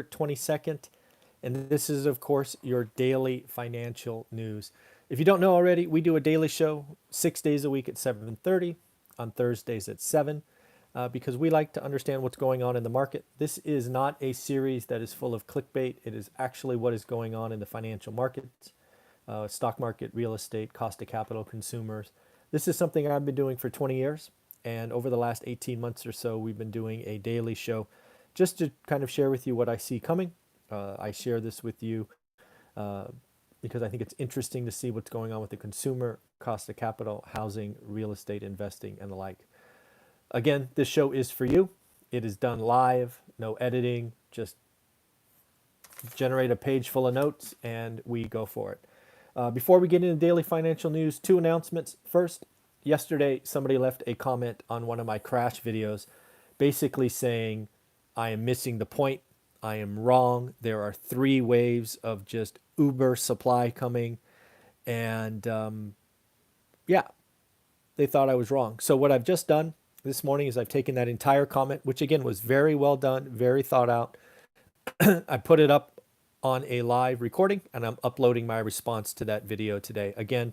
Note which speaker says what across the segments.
Speaker 1: 22nd, and this is, of course, your daily financial news. If you don't know already, we do a daily show 6 days a week at 7:30, on Thursdays at 7, because we like to understand what's going on in the market. This is not a series that is full of clickbait. It is actually what is going on in the financial markets, stock market, real estate, cost of capital, consumers. This is something I've been doing for 20 years. And over the last 18 months or so, we've been doing a daily show just to kind of share with you what I see coming. I share this with you uh, because I think it's interesting to see what's going on with the consumer, cost of capital, housing, real estate investing, and the like. Again, this show is for you. It is done live, no editing, just generate a page full of notes and we go for it. Before we get into daily financial news, two announcements. First, yesterday somebody left a comment on one of my crash videos basically saying I am missing the point. I am wrong. There are 3 waves of just uber supply coming. And yeah, they thought I was wrong. So what I've just done this morning is I've taken that entire comment, which again was very well done, very thought out. I put it up on a live recording and I'm uploading my response to that video today. Again,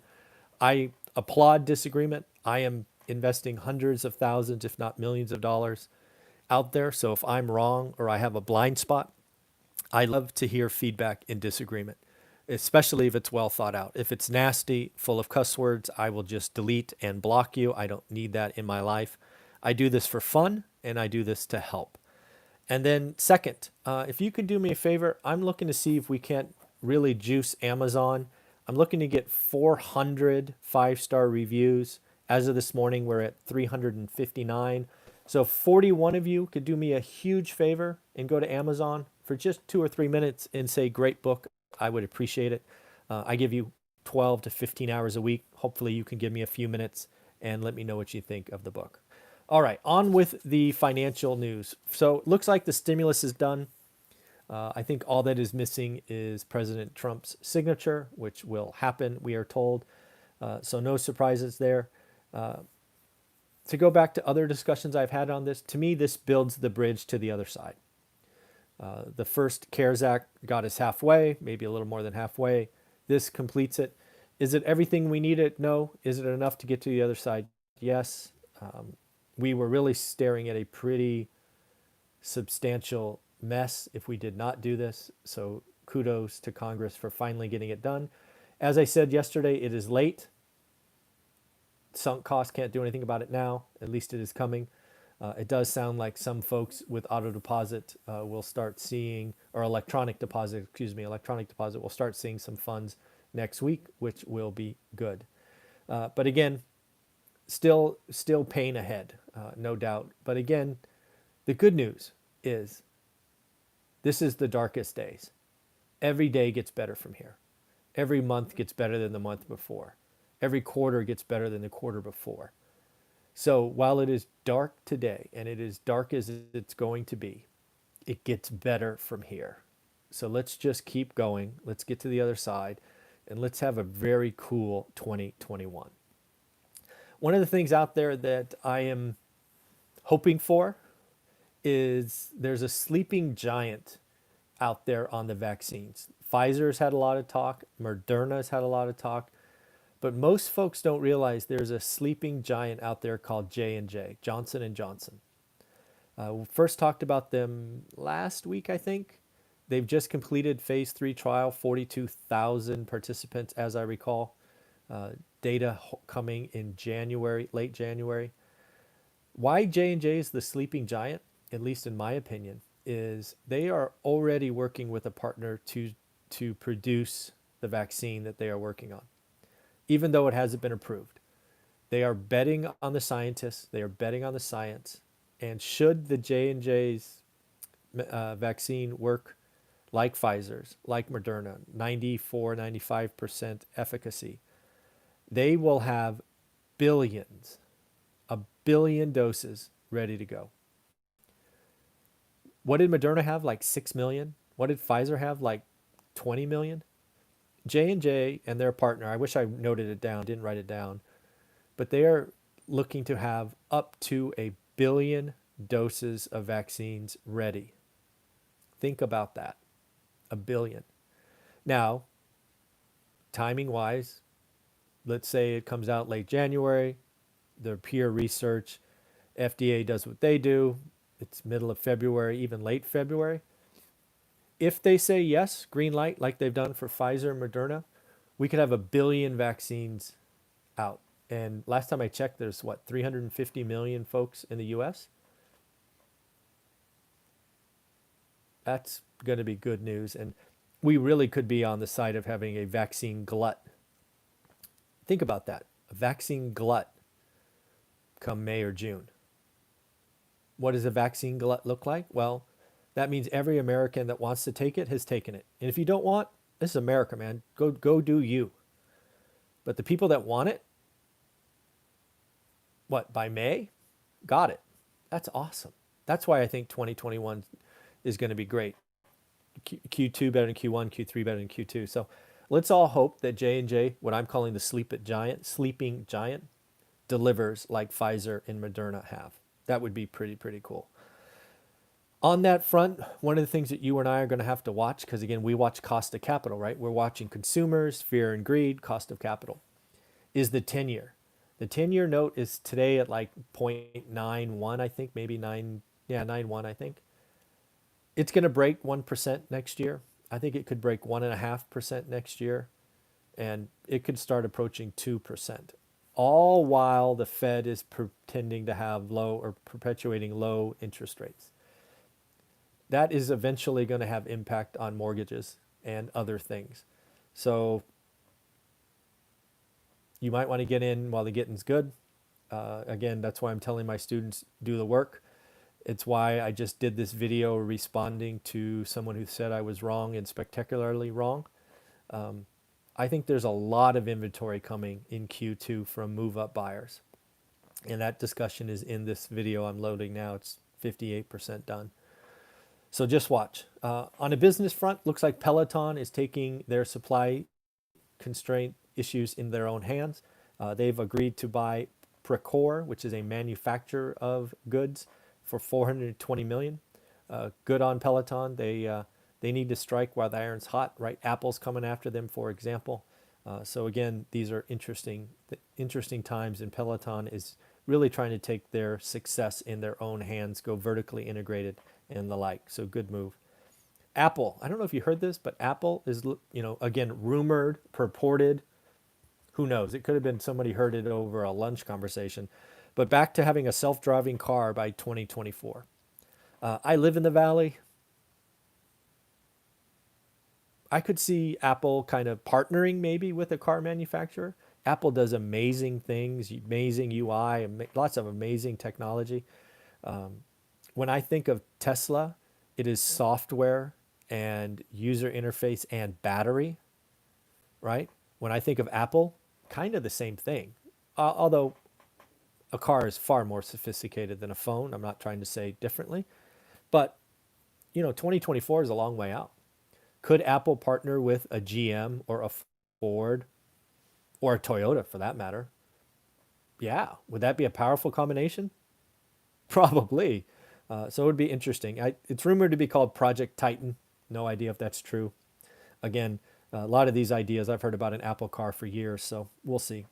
Speaker 1: I applaud disagreement. I am investing hundreds of thousands, if not millions of dollars out there. So if I'm wrong or I have a blind spot, I love to hear feedback in disagreement, especially if it's well thought out. If it's nasty, full of cuss words, I will just delete and block you. I don't need that in my life. I do this for fun and I do this to help. And then second, if you could do me a favor, I'm looking to see if we can't really juice Amazon. I'm looking to get 400 5-star reviews. As of this morning, we're at 359. So 41 of you could do me a huge favor and go to Amazon for just 2 or 3 minutes and say, great book. I would appreciate it. I give you 12 to 15 hours a week. Hopefully you can give me a few minutes and let me know what you think of the book. All right, on with the financial news. So it looks like the stimulus is done. I think all that is missing is President Trump's signature, which will happen, we are told. So no surprises there. To go back to other discussions I've had on this, to me, this builds the bridge to the other side. The first CARES Act got us halfway, maybe a little more than halfway. This completes it. Is it everything we needed? No. Is it enough to get to the other side? Yes. We were really staring at a pretty substantial mess if we did not do this. So kudos to Congress for finally getting it done. As I said yesterday, it is late. Sunk costs, can't do anything about it now. At least it is coming. It does sound like some folks with auto deposit will start seeing, or electronic deposit will start seeing some funds next week, which will be good. But again, still pain ahead, no doubt. But again, the good news is this is the darkest days. Every day gets better from here. Every month gets better than the month before. Every quarter gets better than the quarter before. So while it is dark today, and it is dark as it's going to be, it gets better from here. So let's just keep going. Let's get to the other side, and let's have a very cool 2021. One of the things out there that I am hoping for is there's a sleeping giant out there on the vaccines. Pfizer's had a lot of talk. Moderna's had a lot of talk. But most folks don't realize there's a sleeping giant out there called J&J, Johnson & Johnson. We first talked about them last week, I think. They've just completed phase 3 trial, 42,000 participants, as I recall. Data coming in January, late January. Why J&J is the sleeping giant, at least in my opinion, is they are already working with a partner to produce the vaccine that they are working on, even though it hasn't been approved. They are betting on the scientists. They are betting on the science. And should the J&J's vaccine work like Pfizer's, like Moderna, 94, 95% efficacy, they will have billions, a billion doses ready to go. What did Moderna have? Like 6 million? What did Pfizer have? Like 20 million? J&J and their partner, I wish I noted it down, didn't write it down, but they are looking to have up to 1 billion doses of vaccines ready. Think about that. A billion. Now, timing wise, let's say it comes out late January, their peer research, FDA does what they do, it's middle of February, even late February. If they say yes, green light, like they've done for Pfizer and Moderna, we could have a billion vaccines out. And last time I checked, there's what, 350 million folks in the US? That's going to be good news. And we really could be on the side of having a vaccine glut. Think about that, a vaccine glut come May or June. What does a vaccine glut look like? Well, that means every American that wants to take it has taken it. And if you don't want, this is America, man. Go do you. But the people that want it, what, by May? Got it. That's awesome. That's why I think 2021 is going to be great. Q2 better than Q1, Q3 better than Q2. So let's all hope that J&J, what I'm calling the sleeping giant, delivers like Pfizer and Moderna have. That would be pretty cool. On that front, one of the things that you and I are going to have to watch, because again, we watch cost of capital, right? We're watching consumers, fear and greed, cost of capital, is the 10-year. The 10-year note is today at like 0.91, I think, maybe 91, I think. It's going to break 1% next year. I think it could break 1.5% next year, and it could start approaching 2%. All while the Fed is pretending to have low or perpetuating low interest rates. That is eventually going to have impact on mortgages and other things. So you might want to get in while the getting's good. Again, that's why I'm telling my students, do the work. It's why I just did this video responding to someone who said I was wrong and spectacularly wrong. I think there's a lot of inventory coming in Q2 from move-up buyers. And that discussion is in this video I'm loading now. It's 58% done. So just watch. On a business front, looks like Peloton is taking their supply constraint issues in their own hands. They've agreed to buy Precor, which is a manufacturer of goods, for $420 million. Good on Peloton. They need to strike while the iron's hot, right? Apple's coming after them, for example. So again, these are interesting times, and Peloton is really trying to take their success in their own hands, go vertically integrated and the like. So good move. Apple, I don't know if you heard this, but Apple is, again, rumored, purported, who knows? It could have been somebody heard it over a lunch conversation, but back to having a self-driving car by 2024. I live in the Valley. I could see Apple kind of partnering maybe with a car manufacturer. Apple does amazing things, amazing UI, lots of amazing technology. When I think of Tesla, it is software and user interface and battery, right? When I think of Apple, kind of the same thing. Although a car is far more sophisticated than a phone. I'm not trying to say differently. But, 2024 is a long way out. Could Apple partner with a GM or a Ford or a Toyota for that matter? Yeah. Would that be a powerful combination? Probably. So it would be interesting. It's rumored to be called Project Titan. No idea if that's true. Again, a lot of these ideas I've heard about an Apple car for years, so we'll see.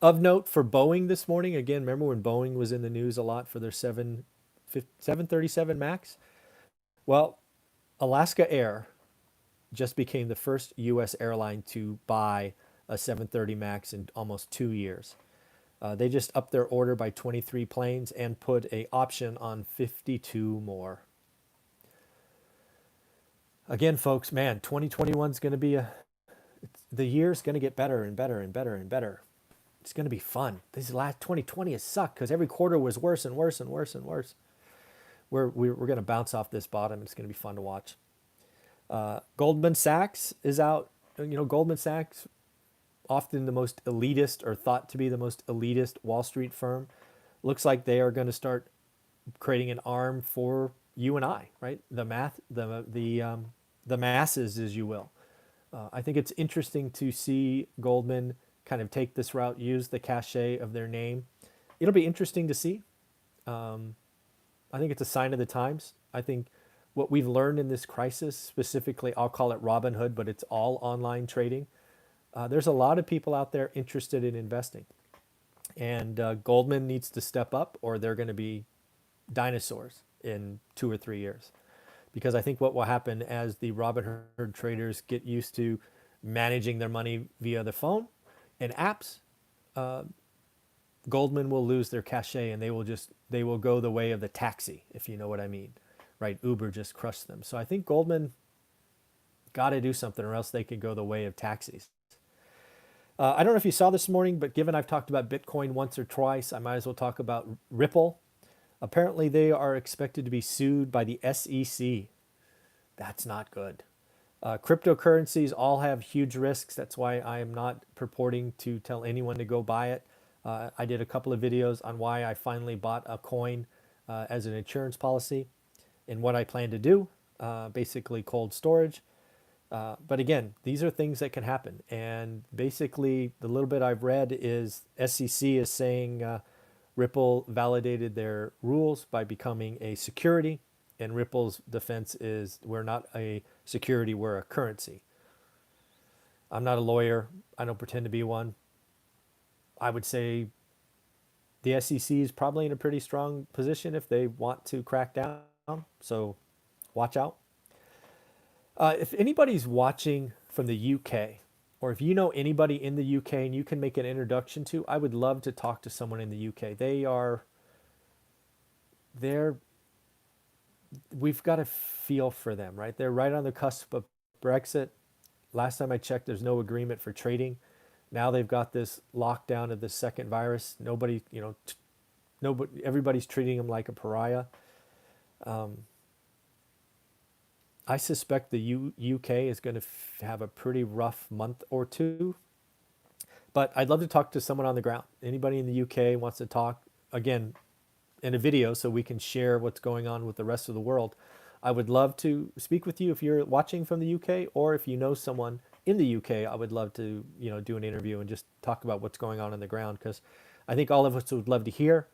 Speaker 1: Of note for Boeing this morning, again, remember when Boeing was in the news a lot for their 737 MAX? Well, Alaska Air just became the first U.S. airline to buy a 730 MAX in almost 2 years. They just upped their order by 23 planes and put an option on 52 more. Again, folks, man, 2021 is going to be the year's going to get better and better and better and better. It's going to be fun. This last 2020 has sucked because every quarter was worse and worse and worse and worse. We're going to bounce off this bottom. It's going to be fun to watch. Goldman Sachs is out. Goldman Sachs, often the most elitist or thought to be the most elitist Wall Street firm, looks like they are going to start creating an arm for you and I, right? The masses, as you will. I think it's interesting to see Goldman kind of take this route, use the cachet of their name. It'll be interesting to see. I think it's a sign of the times. I think what we've learned in this crisis, specifically, I'll call it Robinhood, but it's all online trading. There's a lot of people out there interested in investing. And Goldman needs to step up, or they're going to be dinosaurs in 2 or 3 years. Because I think what will happen as the Robinhood traders get used to managing their money via the phone and apps, Goldman will lose their cachet, and they will go the way of the taxi, if you know what I mean, right? Uber just crushed them. So I think Goldman got to do something, or else they could go the way of taxis. I don't know if you saw this morning, but given I've talked about Bitcoin once or twice, I might as well talk about Ripple. Apparently, they are expected to be sued by the SEC. That's not good. Cryptocurrencies all have huge risks. That's why I am not purporting to tell anyone to go buy it. I did a couple of videos on why I finally bought a coin as an insurance policy and what I plan to do, basically cold storage. But again, these are things that can happen. And basically, the little bit I've read is SEC is saying Ripple validated their rules by becoming a security. And Ripple's defense is, we're not a security, we're a currency. I'm not a lawyer. I don't pretend to be one. I would say the SEC is probably in a pretty strong position if they want to crack down. So watch out. If anybody's watching from the UK, or if you know anybody in the UK and you can make an introduction to, I would love to talk to someone in the UK. We've got a feel for them, right? They're right on the cusp of Brexit. Last time I checked, there's no agreement for trading. Now they've got this lockdown of the second virus. Nobody, nobody, everybody's treating them like a pariah. I suspect the UK is going to have a pretty rough month or two. But I'd love to talk to someone on the ground. Anybody in the UK wants to talk, again, in a video so we can share what's going on with the rest of the world. I would love to speak with you if you're watching from the UK, or if you know someone in the UK, I would love to, do an interview and just talk about what's going on the ground, because I think all of us would love to hear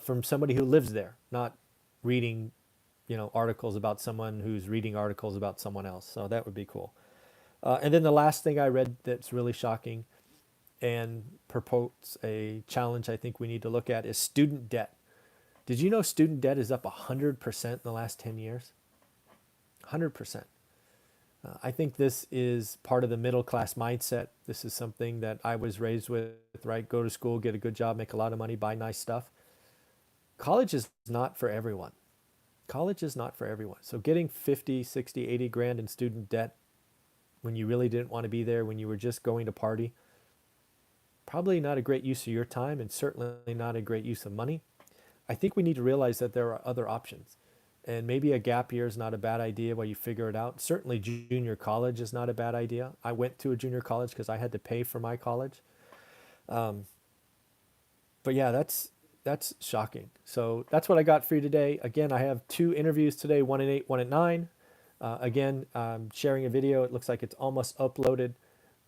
Speaker 1: from somebody who lives there, not reading articles about someone who's reading articles about someone else. So that would be cool. And then the last thing I read that's really shocking and purports a challenge I think we need to look at is student debt. Did you know student debt is up 100% in the last 10 years? 100%. I think this is part of the middle class mindset. This is something that I was raised with, right? Go to school, get a good job, make a lot of money, buy nice stuff. College is not for everyone. College is not for everyone. So getting 50, 60, 80 grand in student debt when you really didn't want to be there, when you were just going to party, probably not a great use of your time, and certainly not a great use of money. I think we need to realize that there are other options. And maybe a gap year is not a bad idea while you figure it out. Certainly junior college is not a bad idea. I went to a junior college because I had to pay for my college. But yeah, that's shocking. So that's what I got for you today. Again, I have 2 interviews today, one at 8, one at 9. Again, I'm sharing a video. It looks like it's almost uploaded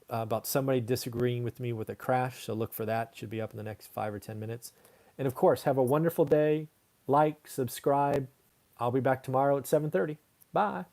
Speaker 1: about somebody disagreeing with me with a crash. So look for that. It should be up in the next 5 or 10 minutes. And of course, have a wonderful day. Like, subscribe. I'll be back tomorrow at 7:30. Bye.